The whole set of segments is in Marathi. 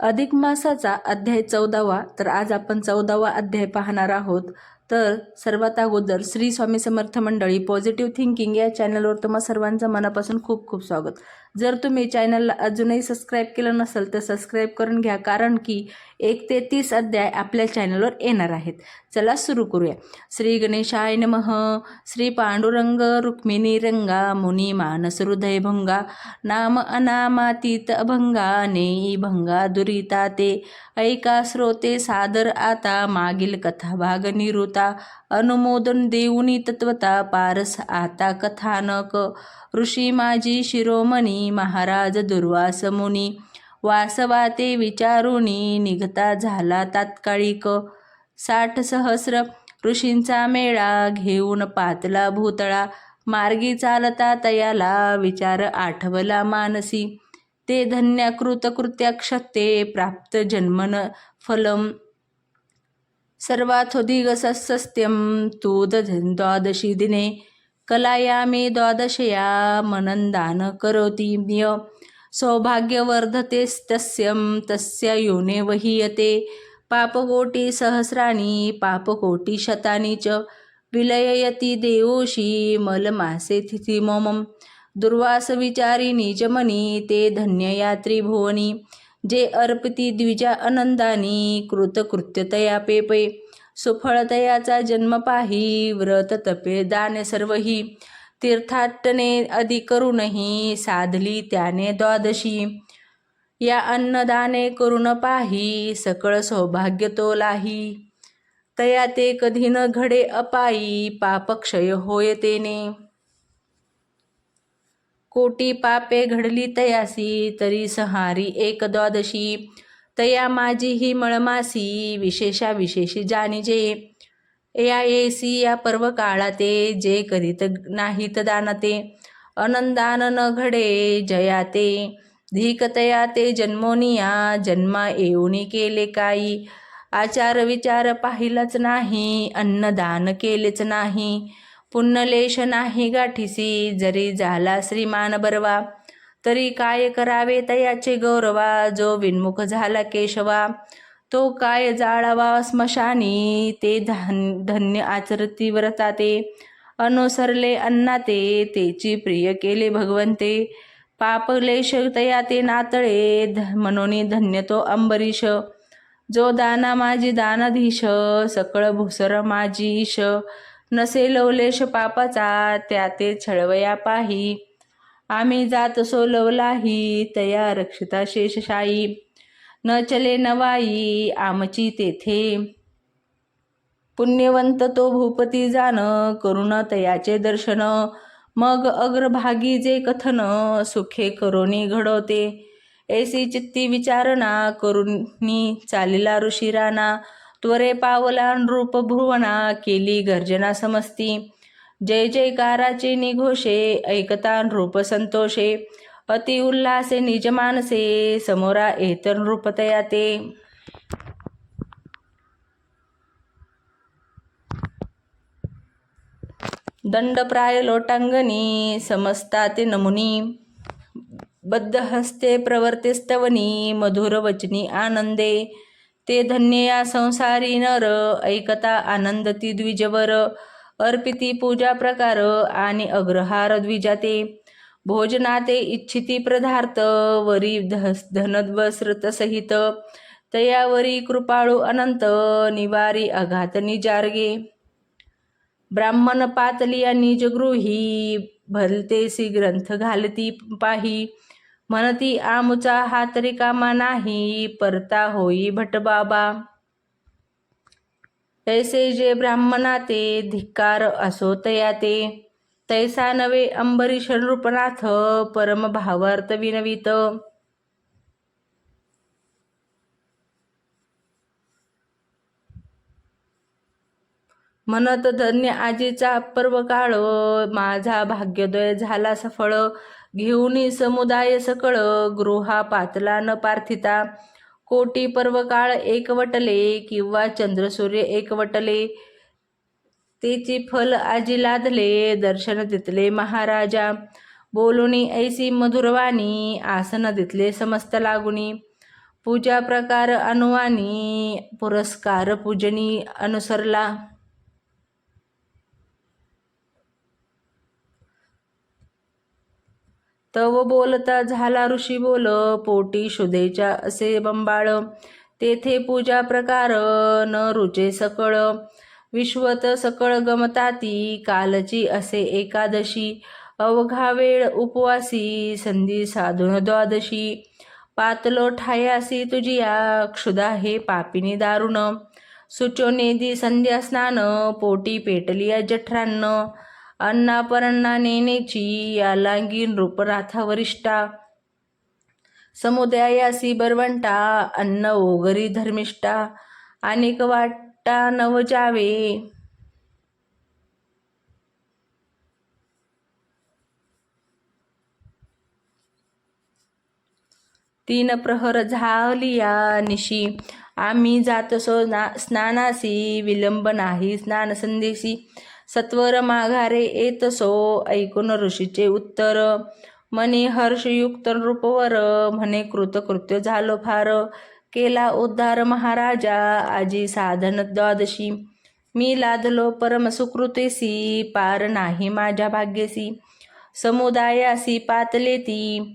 अधिक मासाचा अध्याय 14वा. तर आज आपण 14वा अध्याय पाहणार आहोत. तर सर्वात अगोदर श्री स्वामी समर्थ मंडळी पॉझिटिव्ह थिंकिंग या चॅनलवर तुम्हा सर्वांचं मनापासून खूप खूप स्वागत. जर तुम्ही चॅनलला अजूनही सबस्क्राईब केलं नसेल तर सबस्क्राईब करून घ्या, कारण की 1 ते 30 अध्याय आपल्या चॅनलवर येणार आहेत. चला सुरू करूया. श्री गणेशाय नमः. श्री पांडुरंग रुक्मिणी रंगा मुनी मानस हृदय भंगा नाम अनामातीत अभंगा नेई भंगा दुरिता ते ऐका श्रोते सादर आता मागील कथा भाग निरुता अनुमोदन देऊनी तत्वता पारस आता कथानक ऋषी माजी शिरोमणी महाराज दुर्वास मुनी वासवाते विचारुनी निघता झाला तात्कालिक 60 सहस्र ऋषींचा मेळा घेऊन पातला भूतळा मार्गी चालता तयाला विचार आठवला मानसी ते धन्य कृतकृत्याक्षते प्राप्त जन्मन फलम सर्वाथोधिक सस्यम तू द्वादशी दिने कलायामे द्वादशया मनंदान करोति य सौभाग्यवर्धतेस्तस्यं तस्य योने वहीयते पापकोटी सहस्राणि पापकोटी शतानि च विलययति देवोषी मलमासे थितिमोमम दुर्वास विचारी निजमनी ते धन्यया त्रिभुवनी जे अर्पिती द्विजा आनंदानी कृतकृत्यतया पेपे सुफळतयाचा जन्म पाही व्रत तपे दाने सर्वही तीर्थाटने आदि करूनही साधली त्याने द्वादशी या अन्नदाने करून पाही सकळ सौभाग्य तोलाही तया ते कधी न घडे अपायी पापक्षय होय तेने कोटी पापे घडली तयासी तरी संहारी एक द्वादशी तया माझी ही मळमासी विशेषा विशेषी जाणीजे या येसी या पर्व काळाते जे करीत नाहीत दानते आनंदान न घडे जयाते धीकतया ते जन्मोनिया जन्मा येऊनी केले काही आचार विचार पाहिलाच नाही अन्नदान केलेच नाही पुण्यलेश नाही गाठीसी जरी झाला श्रीमान बरवा तरी काय करावे तयाचे गौरवा जो विन्मुख झाला केशवा तो काय जाळावा स्मशानी ते धन्य आचरती व्रता ते अनुसरले अन्ना तेची प्रिय केले भगवंते पापलेश तया ते नातळे मनोनी धन्य तो अंबरीश जो दाना माझी दानाधीश सकळ भुसर माझी ईश नसे लवलेश पापाचा त्या ते छळवया पाही आम्ही जात सोलवलाही तया रक्षिता शेषशाही न चले नवाई आमची तेथे पुण्यवंत तो भूपती जाण करुण तयाचे दर्शन मग अग्रभागी जे कथन सुखे करोनी घडवते ऐसी चित्ती विचारणा करुनी चालिला ऋषिराना त्वरे पावला नृप भुवना केली गर्जना समस्ती जय जयकाराचे निघोषे ऐकता नृप संतोषे अति उल्हासे निज मानसे समोरा येत नृपतया ते दंडप्राय लोटांगणी समस्ताते नमुनी बद्धहस्ते प्रवर्तेस्तवनी मधुर वचनी आनंदे ते धन्य या संसारी नर ऐकता आनंदती द्विजवर अर्पिती पूजा प्रकार आणि अग्रहार द्विजाते भोजनाते इच्छिती पदार्थ वरी धनवस्त्रत सहित तयावरी कृपाळू अनंत निवारी अघात निजार्गे ब्राह्मण पातलिया निजगृही भलतेसी ग्रंथ घालती पाही म्हणती आमुचा हात रिकामा नाही परता होई भटबाबा ऐसे जे ब्राह्मणाते धिक्कार असो तयाते तैसा नवे अंबरीश नृपनाथ परम भावार्थ विनवित म्हणत धन्य आजीचा पर्व काळ माझा भाग्योदय झाला सफळ घेऊनी समुदाय सकळ गृहा पातला न पार्थिता कोटी पर्व काळ एकवटले किंवा चंद्रसूर्य एकवटले तेची फल आजी लादले दर्शन दितले महाराजा बोलुनी ऐसी मधुरवाणी आसन दितले समस्त लागुनी पूजा प्रकार अनुवानी पुरस्कार पूजनी अनुसरला. तव बोलता झाला ऋषी बोल, पोटी शुद्धेच्या असे बंबाळ. तेथे पूजा प्रकार न रुचे सकळ, विश्वत सकळ गमताती. कालची असे एकादशी, अवघा वेळ उपवासी. संधी साधून द्वादशी, पातलो ठायासी तुझिया. क्षुधा हे पापिनी दारुण, सुचो नेदी संध्या स्नान. पोटी पेटली जठरान्न, अन्ना परन्ना नेनेची. या लांगीन रूपनाथा वरिष्ठा, समुदायासी बरवंटा. अन्न ओगरी धर्मिष्ठा, अनेक वाटा नव जावे. तीन प्रहर झालिया निशी, आम्ही जातसो स्नानासी. विलंब नाही स्नान संदेशी, सत्वर माघारे येतसो. ऐकून ऋषीचे उत्तर, मनी हर्षयुक्त नृपवर. म्हणे कृतकृत्य झालो फार, केला उद्धार महाराजा. आजी साधन द्वादशी, मी लादलो परम सुकृतेसी. पार नाही माझ्या भाग्यसी, समुदायासी पातले ती.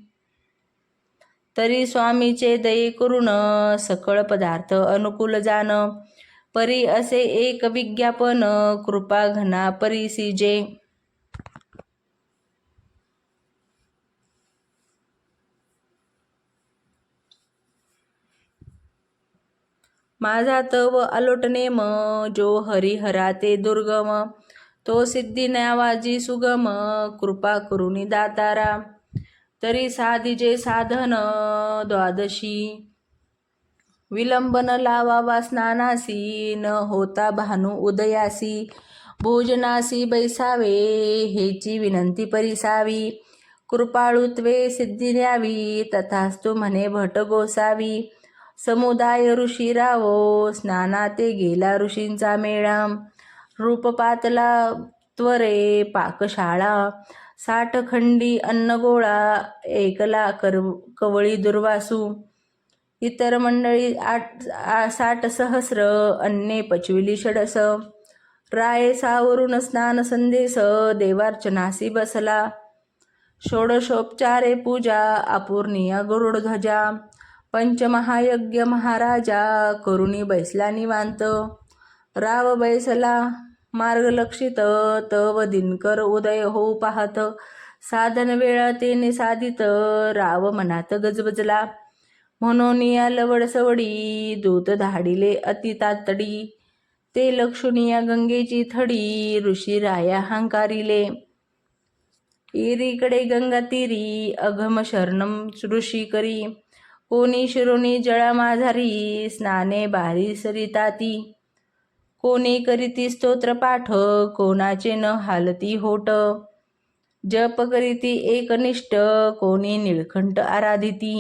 तरी स्वामीचे दये करून, सकळ पदार्थ अनुकूल जाण. परी असे एक विज्ञापन, कृपा घना परीसी जे. माझा तव अलोट नेम, जो हरिहरा ते दुर्गम. तो सिद्धी नावाजी सुगम, कृपा करुणी दातारा. तरी साधिजे साधन द्वादशी, विलंबन लावावा स्नानासी. न होता भानू उदयासी, भोजनासी बैसावे. हेची विनंती परिसावी, कृपाळुत्वे सिद्धी न्यावी. तथास्तु म्हणे भट गोसावी, समुदाय ऋषी रावो. स्नाना ते गेला ऋषींचा मेळा, रूप पातला त्वरे पाकशाळा. 60 खंडी अन्न गोळा, एकला कवळी दुर्वासू. इतर मंडळी 60 सहस्र, अन्ने पचविली षडस. राये सावरून स्नान संदेश, देवार्चनासी बसला. षोडशोपचारे पूजा, अपूर्णीय गरुडध्वजा. पंचमहायज्ञ महाराजा, करुणी बैसला निवांत. राव बैसला मार्गलक्षित, तव दिनकर उदय होऊ पाहत. साधन वेळा तेने साधित, राव मनात गजबजला. म्हणून या लवड सवडी, दूत धाडिले अति तातडी. ते लक्षुनिया गंगेची थडी, ऋषी राया हंकारिले. इरीकडे गंगा तीरी, अघम शरणम ऋषी करी. कोणी शिरोनी जळा माझारी, स्नाने बारी सरिताती. कोणी करीती स्तोत्र पाठ, कोणाचे न हालती होट. जप करीती एकनिष्ठ, कोणी निळकंठ आराधिती.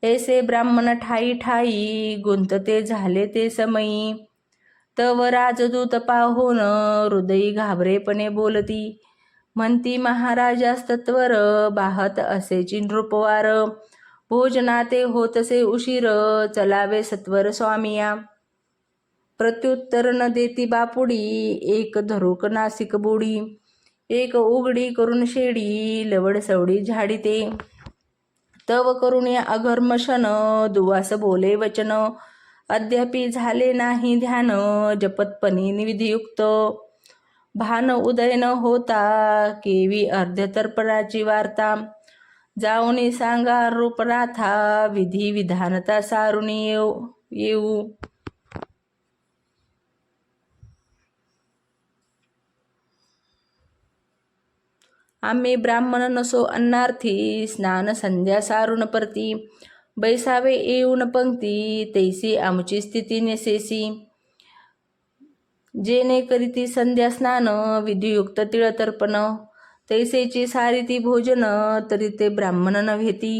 ऐसे ब्राह्मण ठाई ठाई, गुंतते झाले ते समयी. तव राजदूत पाहून, हृदयी घाबरेपणे बोलती. म्हणती महाराजास्तत्वर, बाहत असेची नृपवार. भोजनाते होतसे उशीर, चलावे सत्वर स्वामिया. प्रत्युत्तर न देती बापुडी, एक धरुक नासिक बुडी. एक उघडी करून शेडी, लवड सवडी झाडिते. तव करुण्या अघर्मशन, दुवास बोले वचन. अद्यापि झाले नाही ध्यान, जपतपणी विधियुक्त. भान उदय न होता, केवी अर्ध्यतर्पणाची वार्ता. जाऊनी सांगा रूपनाथा, विधी विधानता सारुणी येऊ. आम्ही ब्राह्मण नसो अन्नार्थी, स्नान संध्या सारुण परती. बैसावे येऊन पंक्ती, तैसी आमची स्थिती नेसेसी. जेने करीती संध्या स्नान, विधियुक्त तिळतर्पण. तैसेची सारिती भोजन, तरी ते ब्राह्मण नव्हेती.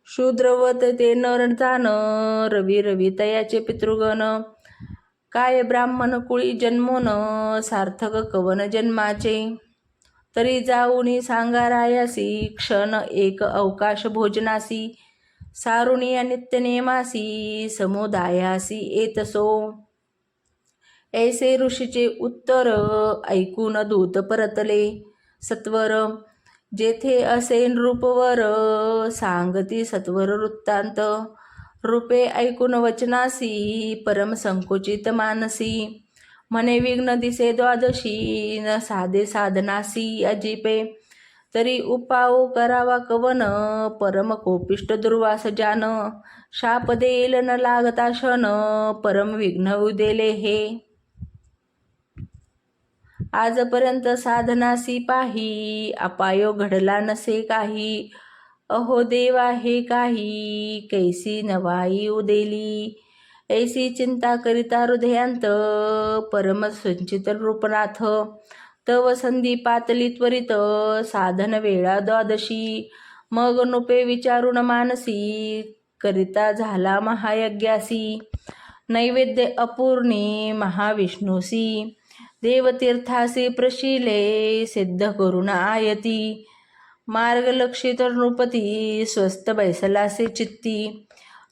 शूद्रवत ते नर जाण, रवी रवी तयाचे पितृगण. काय ब्राह्मण कुळी जन्मोन, सार्थक कवन जन्माचे. तरी जाऊनी सांगा रायासी, क्षण एक अवकाश भोजनासी. सारुणिया नित्यनेमासी समुदायासी येतसो. ऐसे ऋषीचे उत्तर ऐकून दूत परतले सत्वर. जेथे असे नृपवर सांगती सत्वर वृत्तांत. रूपे ऐकून वचनासी परम संकुचित मानसी. म्हणे विघ्न दिसे द्वादशी न साधे साधनासी अजिपे. तरी उपाव करावा कवन परम कोपिष्ट दुर्वास जान. शाप देईल न लागता शन परम विघ्न उदेले हे. आजपर्यंत साधनासी पाही अपायो घडला नसे काही. अहो देवा हे काही कैसी नवाई उदेली. ऐसी चिंता करिता हृदयांत परम संचित रूपनाथ. तव संधी पातली त्वरित साधन वेळा द्वादशी. मग नुपे विचारून मानसी करिता झाला महायज्ञासी. नैवेद्य अपूर्णी महाविष्णूसी देवतीर्थासी प्रशिले सिद्ध करून आयती. मार्ग लक्षित नृपती स्वस्थ बैसलासे चित्ती.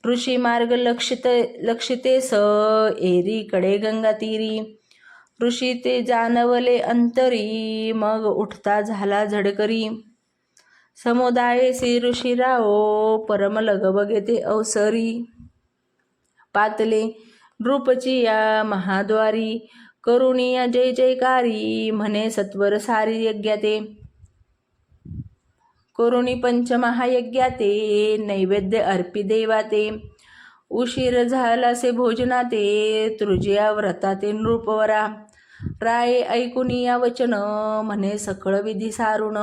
ऋषी मार्ग लक्षितेस एरी कडे गंगा तीरी. ऋषी ते जानवले अंतरी मग उठता झाला झडकरी. समुदायसी ऋषी राओ परम लगबगे ते अवसरी. पातले नृपची या महाद्वारी करुणिया जय जयकारी. म्हणे सत्वर सारी यज्ञाते. करुणी पंचमहायज्ञाते नैवेद्य अर्पी देवाते. उशीर झालासे भोजनाते तृजिया व्रताते नृपवरा. राये ऐकून या वचन म्हणे सकळ विधी सारुण.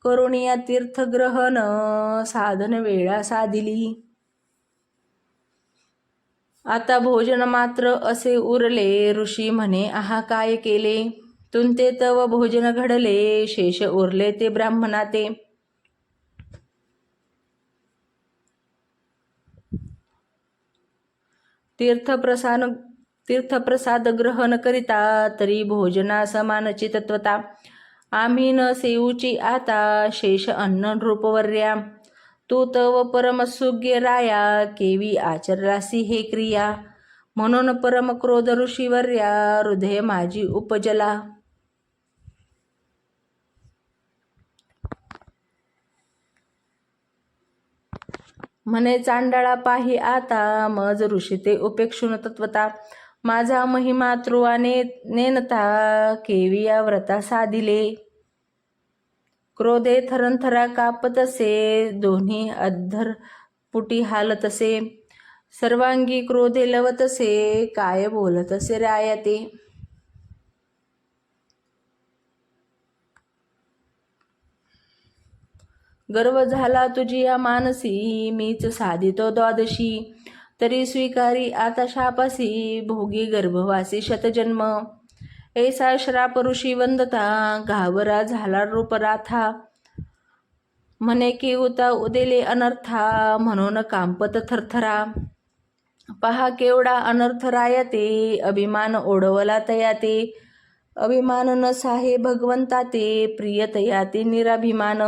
करुणिया तीर्थग्रहण साधन वेळा साधिली. आता भोजन मात्र असे उरले. ऋषी म्हणे आहा काय केले. तुमते तव भोजन घडले शेष उरले ते ब्राह्मणाते. तीर्थप्रसाद ग्रहण करिता तरी भोजना समानची तत्वता. आम्ही न सेऊची आता शेष अन्न नृपवर्या. तू तव परम सुग्य राया केवी आचरलासी हे क्रिया. म्हणून परम क्रोध ऋषीवर्या हृदय माझी उपजला. म्हणे चांडाळा पाही आता मज ऋषी ते उपेक्षुन तत्वता. माझा महिमा त्रुवाने नेनता केवी या व्रता साधिले. क्रोधे थरंथरा कापतसे दोन्ही अधर पुटी हालतसे. सर्वांगी क्रोधे लवतसे काय बोलतसे रायते. गर्व झाला तुझी या मानसी मीच साधितो द्वादशी. तरी स्वीकारी आता शापासी भोगी गर्भवासी शतजन्म. ऐसा श्राप ऋषी वंदता घाबरा झाला रूपराथा. म्हणे की उता उदेले अनर्था म्हणून कांपत थरथरा. पहा केवढा अनर्थ रायते अभिमान ओढवला तयाते. अभिमान न साहे भगवंता ते प्रिय तयाते निराभिमान.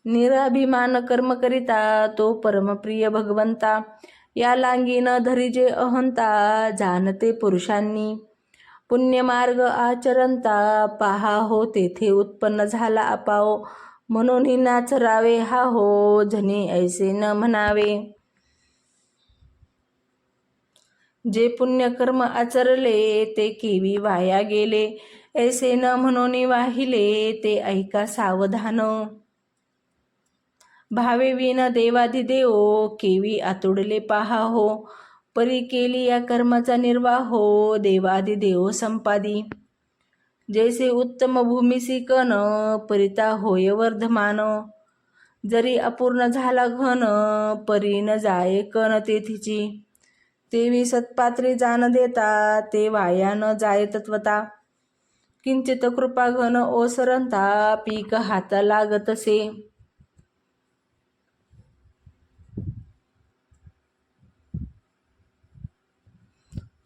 निराभिमान कर्म करिता तो परमप्रिय भगवंता. या लांगी न धरिजे अहंता जाणते पुरुषांनी. पुण्यमार्ग आचरंता पहा हो तेथे उत्पन्न झाला अपाओ. म्हणून नाचरावे हा हो जनी ऐसे न म्हणावे. जे पुण्यकर्म आचरले ते केवी वाया गेले. ऐसे न म्हणून वाहिले ते ऐका सावधान. भावे विन देवाधिदेव केवी आतुडले पहा हो. परी केली या कर्माचा निर्वाहो देवाधिदेव संपादी. जैसे उत्तम भूमिसी कण परिता होय वर्धमान. जरी अपूर्ण झाला घन परी न जाये कण तेथीची. तेवी सत्पात्री जाण देता ते वाया न जाय तत्वता. किंचित कृपा घन ओसरंता पीक हाता लागतसे.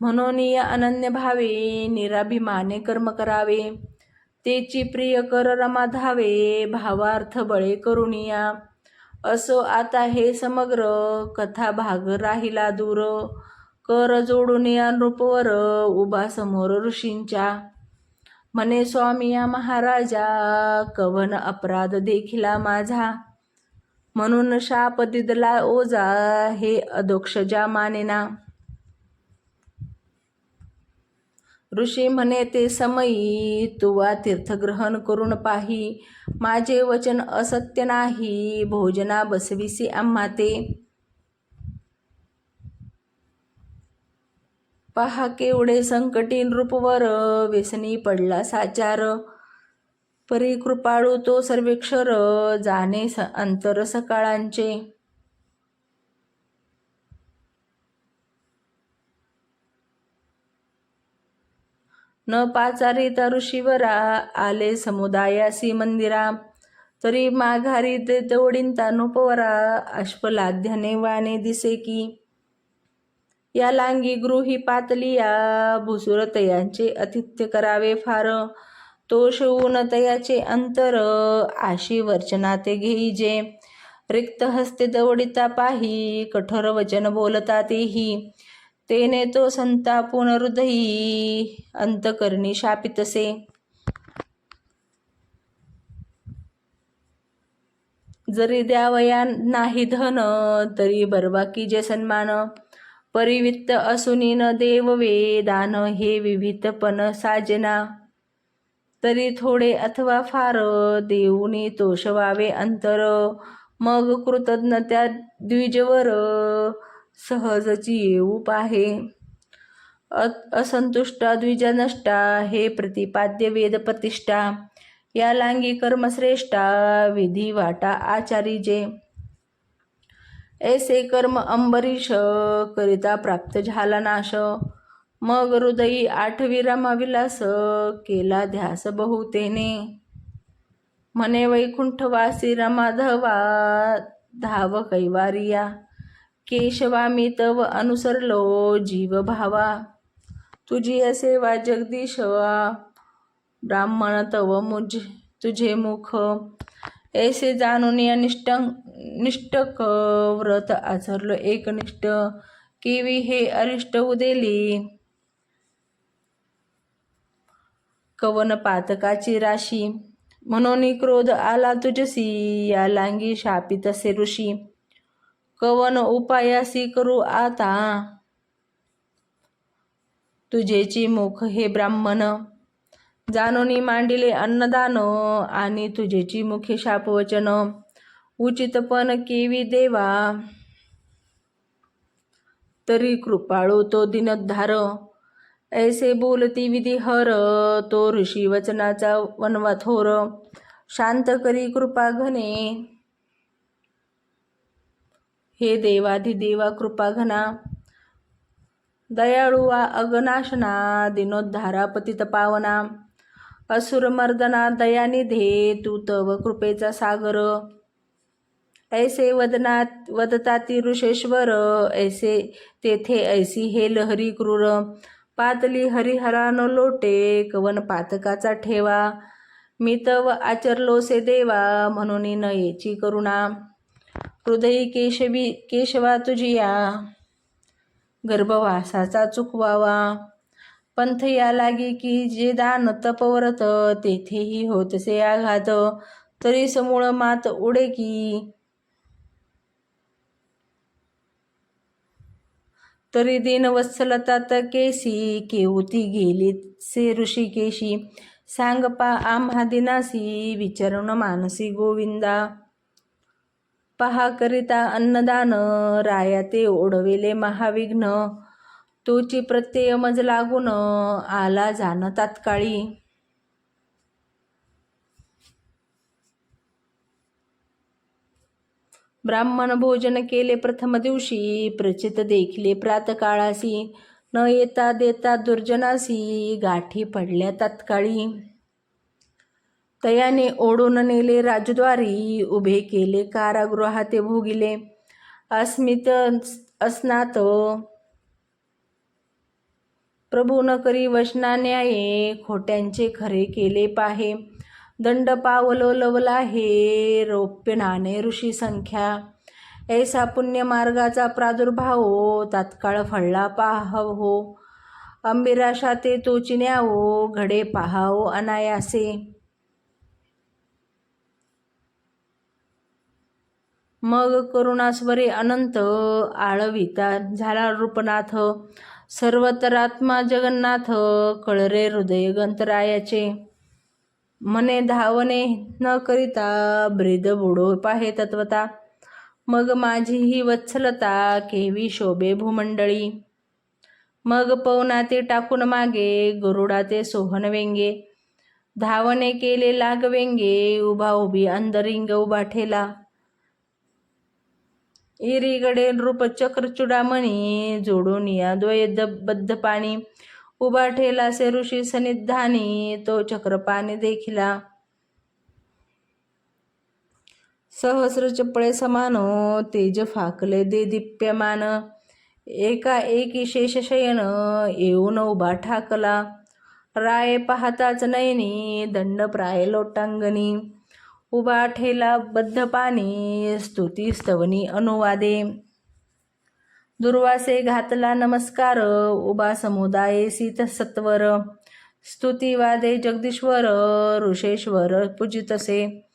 म्हणून या अनन्य भावे निराभिमाने कर्म करावे. तेची प्रिय कर रमा धावे, भावार्थ बळे करुणिया. असो आता हे समग्र, कथा भाग राहिला दूर. कर जोडून या नृपवर, उभा समोर ऋषींच्या. म्हणे स्वामी या महाराजा, कवन अपराध देखिला माझा. म्हणून शाप दिदला ओझा, हे अदोक्ष ज्या मानेना. ऋषी म्हणे ते समयी, तुवा तीर्थग्रहण करून पाही. माझे वचन असत्य नाही, भोजना बसविसी आम्हा ते. पहा केवढे संकटी नृपवर, व्यसनी पडला साचार. परी कृपाळू तो सर्वेक्षर, जाणे अंतर सकाळांचे. न पाचारिता ऋषीवरा, आले समुदायासी मंदिरा. तरी माघारी ते तोडिंता नृपवरा, अश्वलाध्याने वाणे दिसे की. या लांगी गृही पातलिया, भुसुर तयांचे आतिथ्य करावे फार. तो शिवून तयाचे अंतर, आशी वर्चना ते घेईजे. रिक्त हस्ते दवडिता पाही, कठोर वचन बोलता तेही. तेने तो संतापून हृदयी, अंतकरणी शापितसे. जरी द्यावया नाही धन, तरी बरबाकी जे सन्मान. परिवित्त असुनी न देववे, दान हे विविधपण साजना. तरी थोडे अथवा फार, देऊनी तोषवावे अंतर. मग कृतज्ञ त्या द्विजवर, सहजची येऊ पाहे. असंतुष्टा द्विज नष्टा, हे प्रतिपाद्य वेद प्रतिष्ठा. या लांगी कर्मश्रेष्ठा, विधी वाटा आचारी जे. ऐसे कर्म अंबरीश, करिता प्राप्त झाला नाश. मग हृदयी आठवी रमाविलास, केला ध्यास बहुतेने. म्हणे वैकुंठवासी रमाधवा, धाव कैवारिया. केशवा मी तव अनुसरलो, जीव भावा. तुझी सेवा जगदीशवा, ब्राह्मण तव तुझे मुख. ऐसे जाणून या निष्ठक, व्रत आचरलो एकनिष्ठ. केवी हे अरिष्ट उदेली, कवन पातकाची राशी. म्हणून क्रोध आला तुझसी, या लांगी शापितसे ऋषी. कवन उपायासी करू आता, तुझेची मुख हे ब्राह्मण. जाणूनी मांडिले अन्नदान, आणि तुझेची मुखे शापवचन. उचितपण केवी देवा, तरी कृपाळू तो दिनोद्धार. ऐसे बोलती विधिहर, तो ऋषी वचनाचा वनवा थोर. शांत करी कृपा घने, हे देवाधिदेवा कृपा घना. दयाळू अगनाशना, दिनोद्धारा पतित पावना. असुर मर्दना दयानिधे, तू तव कृपेचा सागर. ऐसे वदताती ऋषेश्वर, ऐसे तेथे ऐसी हे लहरी क्रूर. पातली हरिहरानो लोटे, कवन पातकाचा ठेवा. मी तव आचरलोसे देवा, म्हणून न येची करुणा. हृदयी केशवा तुझिया, गर्भवासाचा चुकवावा. पंथ या लागी की जे दान तपव्रत, तेथेही होतसे आघात. तरी समूळ मात उडे की, तरी दीनवत्सलता केसी. केवती गेली से ऋषिकेशी, सांग पा आम्हा दिनासी. विचारून मानसी गोविंदा, पहा करिता अन्नदान. राया ते ओढविले महाविघ्न, तोची प्रत्यय मज लागून. आला जाण तात्काळी. ब्राह्मण भोजन केले प्रथम दिवशी, प्रचित देखिले प्रातकाळासी. न येता देता दुर्जनासी, गाठी पडल्या तात्काळी. तयाने ओढून नेले राजद्वारी, उभे केले कारागृहाते भोगिले. अस्मित अस्नात प्रभू न करी वचना न्याये, खोट्यांचे खरे केले पाहे. दंड पावलो लवला हे, रौप्य नाणे ऋषी संख्या. ऐसा पुण्य मार्गाचा प्रादुर्भाव, तात्काळ फळला पाहावो. अंबिराशा ते तोचिन्यावो, घडे पाहावो अनायासे. मग करुणास्वरे अनंत, आळविता झाला नृपनाथ. सर्वतरात्मा जगन्नाथ, कळरे हृदय गंतरायाचे. मने धावणे न करिता, ब्रीद बुडो पाहे तत्वता. मग माझी ही वत्सलता, केवी शोभे भूमंडळी. मग पवनाते टाकून मागे, गरुडाते सोहन वेंगे. धावणे केले लागवेंगे, उभा उभी अंदरिंग उभा ठेला. इरीगडे नृप चक्र चुडामणी, जोडून या द्वय बद्ध पाणी. उभा ठेला से ऋषी सन्निधानी, तो चक्रपाणी देखिला. सहस्र चपळे समान, तेज फाकले दे दीप्यमान. एका एकी शेषशयन, येऊन उभा ठाकला. राये पाहताच नयनी, दंड प्राय लोटांगणी. उभा ठेला बद्ध पाणी, स्तुती स्तवनी अनुवादे. दुर्वासे घातला नमस्कार, उभा समुदाये सीत सत्वर. स्तुती वादे जगदीश्वर, ऋषेश्वर पूजितसे.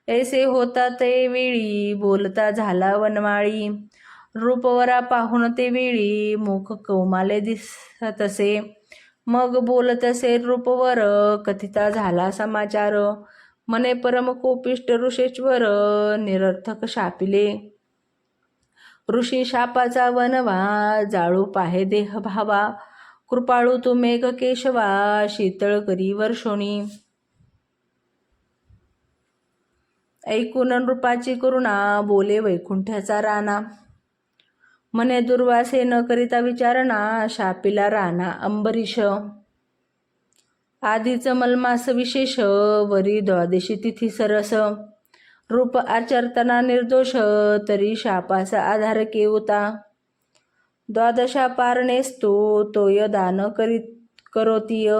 ऐसे होता ते वेळी, बोलता झाला वनमाळी. रूपवरा पाहून ते वेळी, मुख कौमाले दिसतसे. मग बोलतसे रूपवर, कथिता झाला समाचार. मने परम कोपिष्ट ऋषेश्वर, निरर्थक शापिले. ऋषी शापाचा वनवा, जाळू पाहे देह भावा. कृपाळू तू मेघ केशवा, शीतळ करी वर्षोणी. ऐकून नृपाची करुणा, बोले वैकुंठाचा राणा. मने दुर्वासे न करिता विचारणा, शापिला राणा अंबरीश. आधीच मलमास विशेष, वरी द्वादशी तिथी सरस. रूप आचरताना निर्दोष, तरी शापाचा आधार केवता. द्वादशा पारणेस्तु, तोय दान करोतीय.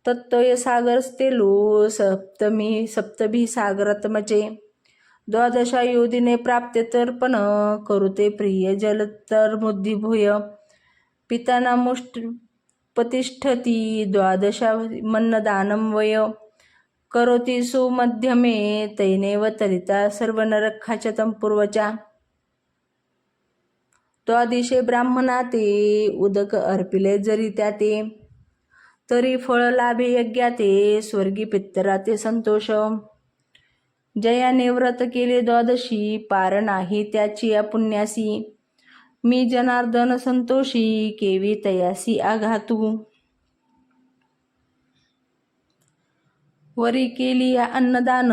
तत्तोय सागर स्तेलू, सप्तभी सागरात्मचे. द्वादशा योदिने प्राप्ते तर्पण, करुते प्रिय जलतर्मुद्धी भूय. पिताना प्रतिष्ठती, द्वादशा मन्नदानं वय. करोती सुमध्यमे, तैनेव तरिता सर्व नरखाच्या तंपूर्वच्या. द्वादिशे ब्राह्मणा ते, उदक अर्पिले जरी त्याते. तरी फळ लाभे यज्ञाते, स्वर्गी पित्तराते संतोष. जयाने व्रत केले द्वादशी, पार नाही त्याची या पुण्यासी. मी जनार्दन संतोषी, केवी तयासी आघातू. वरी केली या अन्नदान,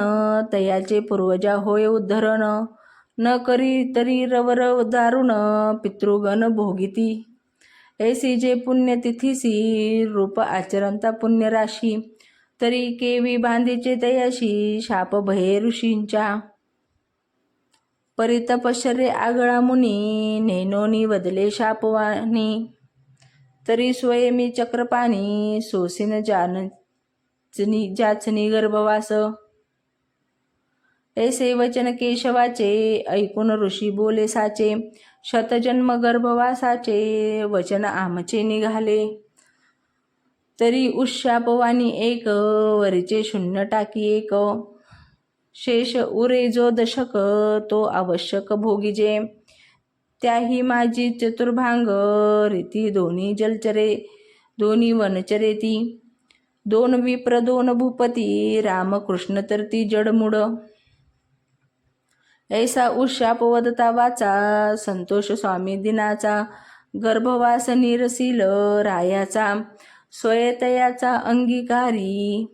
तयाचे पूर्वजा होय उद्धरण. न करी तरी रवर दारुण, पितृगण भोगिती. ऐसी जे पुण्यतिथीसी, रूप आचरंता पुण्यराशी. तरी केवी बांधीचे तयाशी, शाप भये ऋषींच्या. परितपश्चर्ये आगळा मुनी, नेनोनी वदले शापवानी. तरी स्वयमी चक्रपाणी, सोसीन जाचनी गर्भवास. ऐसे वचन केशवाचे, ऐकून ऋषी बोले साचे. शतजन्म गर्भवासाचे, वचन आमचे निघाले. तरी उशापवानी एक, वरीचे शून्य टाकी एक. शेष उरे जो दशक, तो आवश्यक भोगीजे. त्याही माझी चतुर्भांग, रीती दोन्ही जलचरे दोन्ही वनचरे ती. दोन विप्र दोन भूपती, रामकृष्ण तर ती जडमुड. ऐसा उशाप वदता वाचा, संतोष स्वामी दिनाचा. गर्भवास निरसील रायाचा, स्वयतयाचा अंगीकारी.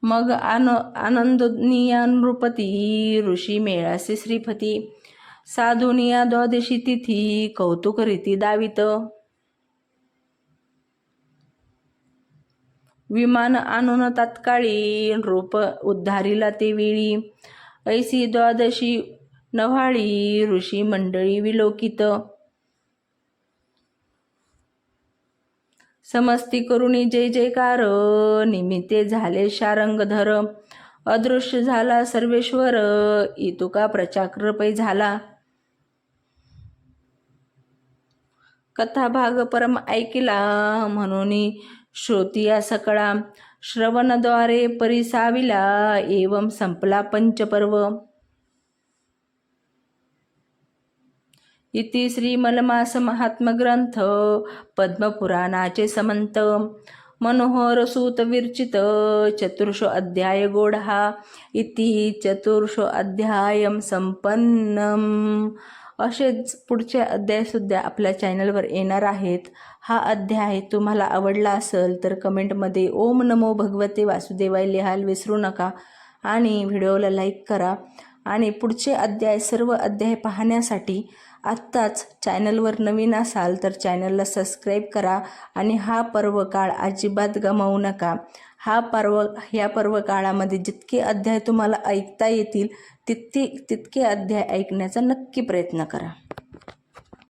मग आनंदनिया नृपती, ऋषी मेळासे श्रीपती. साधुनिया द्वादशी तिथी, कौतुक रीती दावित. विमान आणून तात्काळी, नृप उद्धारिला ते वेळी. ऐसी द्वादशी नव्हाळी, ऋषी मंडळी विलोकित. समस्ती करुणी जय जयकार, निमित्ते झाले शारंगधर, अदृश्य झाला सर्वेश्वर, इतुका प्रचाक्र पै झाला. कथा भाग परम ऐकिला, म्हणून श्रोतिया सकळा, श्रवणद्वारे परिसाविला, एवं संपला पंचपर्व. इति श्री मलमास महात्म ग्रंथ पद्मपुराणाचे समंत मनोहर सूत विरचित चतुर्षो अध्याय गोढा. इति चतुर्षो अध्यायम संपन्नम. असेच पुढचे अध्यायसुद्धा आपल्या चॅनलवर येणार आहेत. हा अध्याय तुम्हाला आवडला असेल तर कमेंटमध्ये ओम नमो भगवते वासुदेवाय लिहायला विसरू नका आणि व्हिडिओला लाईक करा. आणि पुढचे अध्याय सर्व अध्याय पाहण्यासाठी आत्ताच चॅनलवर नवीन असाल तर चॅनलला सबस्क्राईब करा आणि हा पर्वकाळ अजिबात गमावू नका. ह्या पर्वकाळामध्ये जितके अध्याय तुम्हाला ऐकता येतील तितके अध्याय ऐकण्याचा नक्की प्रयत्न करा.